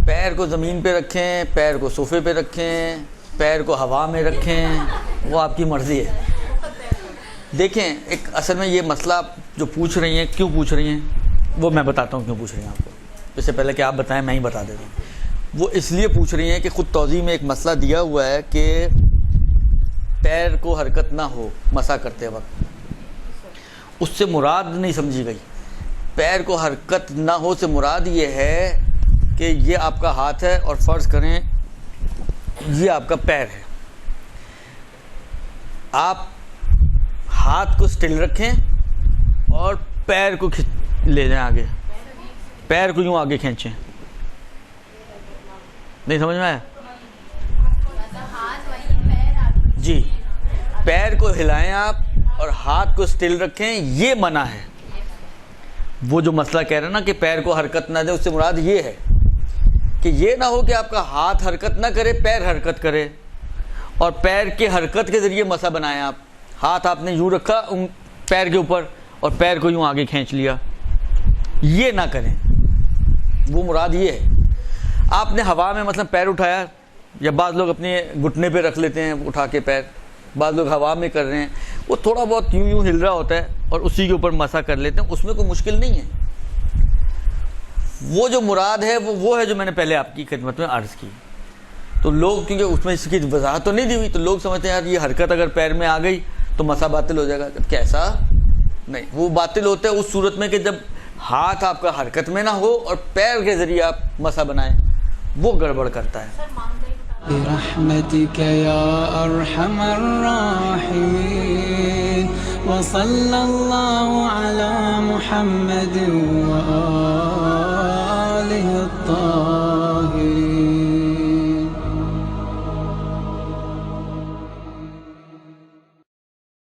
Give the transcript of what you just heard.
पैर को ज़मीन पे रखें, पैर को सोफ़े पे रखें, पैर को हवा में रखें, वो आपकी मर्ज़ी है। देखें, एक असल में ये मसला जो पूछ रही हैं, क्यों पूछ रही हैं, वो मैं बताता हूँ क्यों पूछ रही हैं आपको। इससे पहले कि आप बताएं, मैं ही बता देता हूँ। वो इसलिए पूछ रही हैं कि ख़ुद तौज़ी में एक मसला दिया हुआ है कि पैर को हरकत ना हो मसा करते वक्त, उससे मुराद नहीं समझी गई। पैर को हरकत ना हो से मुराद ये है कि ये आपका हाथ है और फ़र्ज़ करें ये आपका पैर है, आप हाथ को स्टिल रखें और पैर को ले जाएं आगे, पैर को यूँ आगे खींचें। नहीं समझ में आया? जी, पैर को हिलाएं आप और हाथ को स्टिल रखें, ये मना है। वो जो मसला कह रहे हैं ना कि पैर को हरकत ना दे, उससे मुराद ये है कि ये ना हो कि आपका हाथ हरकत ना करे, पैर हरकत करे और पैर के हरकत के ज़रिए मसा बनाएं आप। हाथ आपने यूँ रखा पैर के ऊपर और पैर को यूँ आगे खींच लिया, ये ना करें। वो मुराद ये है। आपने हवा में मतलब पैर उठाया, या बाज़ लोग अपने घुटने पे रख लेते हैं उठा के पैर, बाज़ लोग हवा में कर रहे हैं, वो थोड़ा बहुत यूँ यूँ हिल रहा होता है और उसी के ऊपर मसा कर लेते हैं, उसमें कोई मुश्किल नहीं है। वो जो मुराद है वो है जो मैंने पहले आपकी खिदमत में अर्ज़ की। तो लोग, क्योंकि उसमें इसकी वजाहत तो नहीं दी हुई, तो लोग समझते हैं यार ये हरकत अगर पैर में आ गई तो मसा बातिल हो जाएगा। कैसा नहीं, वो बातिल होता है उस सूरत में कि जब हाथ आपका हरकत में ना हो और पैर के ज़रिए आप मसा बनाएं, वो गड़बड़ करता है। बिरहमतिक या अरहमर राहिमीन व सल्लल्लाहु अला मुहम्मद व आलिहि